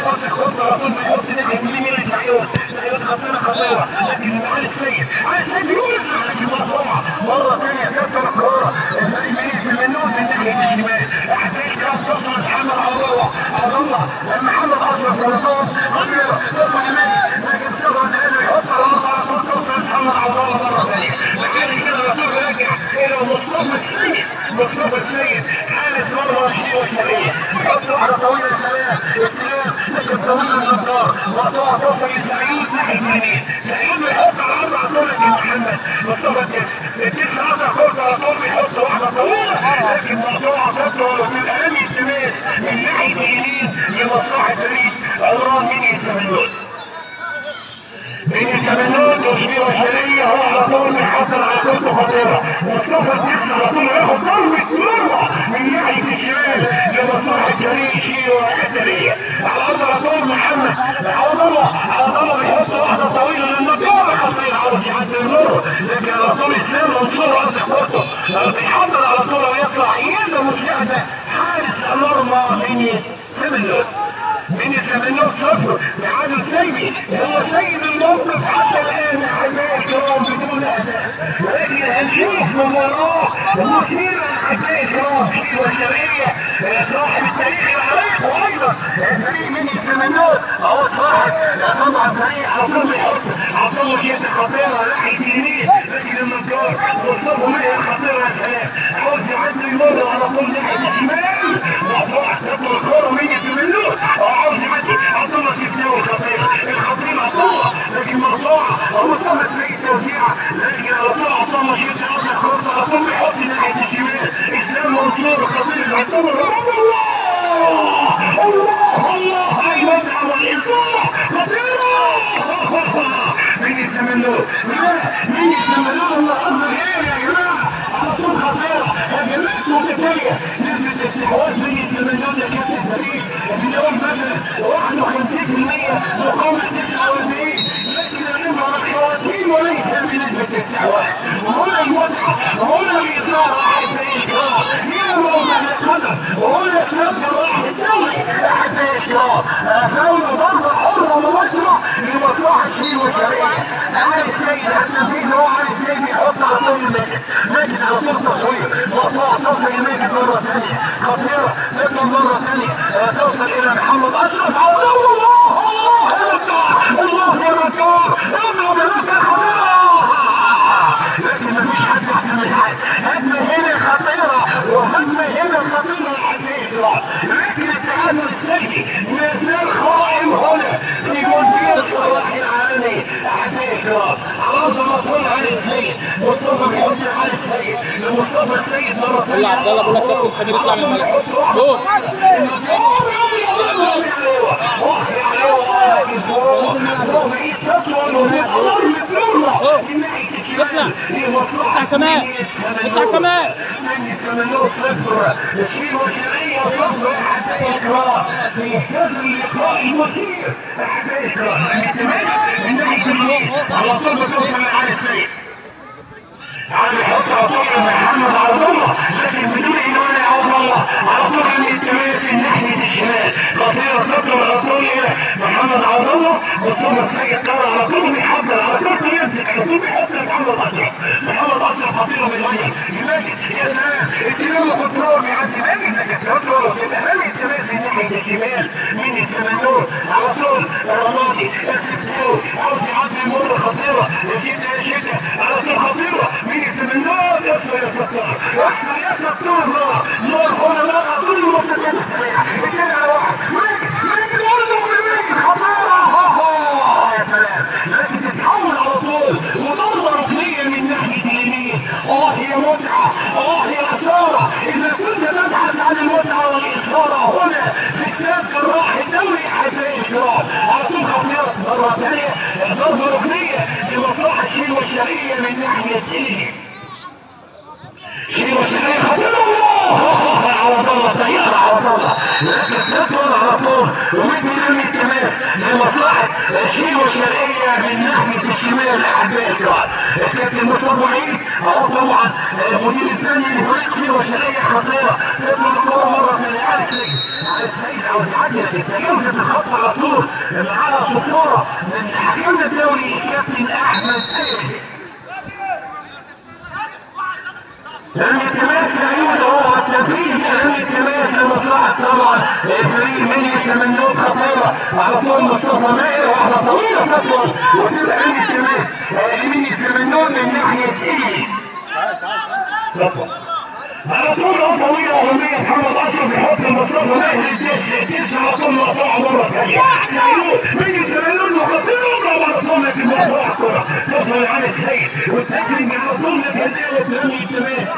خط الخطه على طول بيحط ناحيه اليمين السعيود خطيره لكن علي السيد يوسف لكن مقطوعه مره ثانيه كسر الكوره الفريق من المنون من ناحيه الشمال احتاج كاس توصل محمد عبد الله محمد اشرف ثلاثات خطيره تطلع يمين لكن تضغط هذا يحط راسه على طول توصل محمد عبد الله مره ثانيه لكن كده الرسول راجع الى مصطفى السيد حارس مرمى الشيء والشرقيه يحط واحده طويله السلام لكن طويله النصار مقطوعه توصل لسعيد ناحيه اليمين سعيد بيحط على الارض على طول لكن محمد مصطفى التسع قطع كورته على طول بيحط واحده طويله لكن مقطوعه خطوه من امام الشمال من ناحيه اليمين لمصلحه فريق عمران من الكامينون تشبيه الشرقية هو على طول بيحصل على كورته خطيرة مصطفى التسع على طول ياخد ضربة مرة من ناحية الشمال لمصلحة فريق شيرو الأثرية على الأرض على طول محمد عبد الله بيحط واحدة طويلة للنقطة خطيرة عاوز يعدي المرة لكن على طول اسلام منصور قصد كورته بيحضر على طول ويطلع يده مساعدة حارس المرمى من الكامينون صفر لعادل سيدي هو سيد الموقف حتى الان احبائي الكرام بدون اهداف ولكن هنشوف مباراه مثيره احبائي الكرام في والشرقيه صاحب التاريخ العريق وايضا الفريق من الكامينون هو صاحب طبعا فريق عبد الله شيخ خطيره ناحيه اليمين لكن النجار مصطفى مهر خطيره يا سلام عاوز يعدي المره على طول ناحيه الشمال مقطوعه تطلع الكوره من الكامينون عاوز يعدي عبد الله شيخ الخطير عبد الله لكن مقطوعه هو طلع فريق توزيعه لكن على طول عبد الله شيخ الكوره على طول بيحط ناحيه الشمال اسلام منصور خطير عبد الله الله هاي متعه والاصابه خطيره من الكامينون النهارده ايه يا جماعه على طول خطيره هجمات متتاليه نسبه استحواذ من الكامينون لكابتن الفريق في جواب مثلا 51% مقابل 49 لكن الربع الخواتيم وليس بنسبه استحواذ وهنا المتعه وهنا الاثاره احبائي الكرام يا موضع القدم وهنا الشاب راح الدوري احبائي الكرام فاول ضربه حره مباشره لمصلحه شيل والشرقيه علي السيد التنفيذ هو علي السيد يحط على طول الماجد على طول تصوير مقطوعه توصل الماجد مره ثانيه خطيره تطلع مره ثانيه توصل الى محمد اشرف على طول الله يا رجال لكن ما فيش حد احسن من حد هجمه هنا خطيره وهجمه هنا خطيره الحقيقه لكن التعادل السيء ما زال قائم هنا في جنديه الصلاح العالمي الحقيقه عظمه طول على السيد مصطفى بيحط على السيد لمصطفى السيد مره ثانيه عبد الله بيقول لك كابتن سمير يطلع من الملعب اطلع كمان الكامينون صفر الشيل والشرقيه صفر حتى يكره في هذا اللقاء المثير حتى يكره من ناحيه اليمين على طول بتوصل على السيد عم يحط على طول محمد عبد الله لكن بدون ايمان يا عبد الله على طول عم يتميز من ناحيه الشمال خطيره تطلع على طول محمد عبد الله مصطفى السيد طلع على طول بيحضر على طول يمسك على طول بيحط محمد اشرف خطيره من وجهه الماجد يا سلام التمام كنترول بيعدي ماجد لكن كنترول في امام التماس من ناحيه الشمال من الكامينون على طول رمادي السكتور عاوز يعدي المره خطيره يجيب شده على طول خطيره من الكامينون يصل يا ستار يصل يا ستار نور هنا لا طول المتكلم سريع اثنين على واحد ماجد خطيره يا سلام لكن تتحول على طول وضربه ركنيه من ناحيه اليمين هي متعه هي اثاره اذا كنت تبحث عن المتعه والاثاره هنا في كتاب جراح الدوري حبايب الكرام على طول خطيره مره ثانيه ضربه ركنيه لمصلحه شيل والشرقيه من ناحيه اليمين شيل والشرقيه خطيره على طول طياره على طول لكن تدخل على طول ومدي رمي التماس لمصلحه شيلو الشرقيه من ناحيه الشمال لحد بيتها. الكابتن مصطفى عيد اهو طبعا المدير الفني لفريق شيلو الشرقيه خطيره تطلع الكوره مره ثانيه على السيد او العدل تجاوزت الخط على طول معاها صفوره من حكمنا الدولي الكابتن احمد سيد. لم يتماسك عيون هو التنفيذ لم يتماسك لمصلحه طبعا الفريق من يتمنون خطيره على طول مصطفى ماهر واحده طويله تطول وتبقى من يتماسك من يتمنون من ناحيه ايدي. على طول طويله اماميه محمد اشرف يحط مصطفى ماهر الدش على طول مقطوعه مره ثانيه. من يتمنون خطيره على طول لكن مقطوعه كره تصل على السيد والتكريم على طول لك هديه وترمي التماس.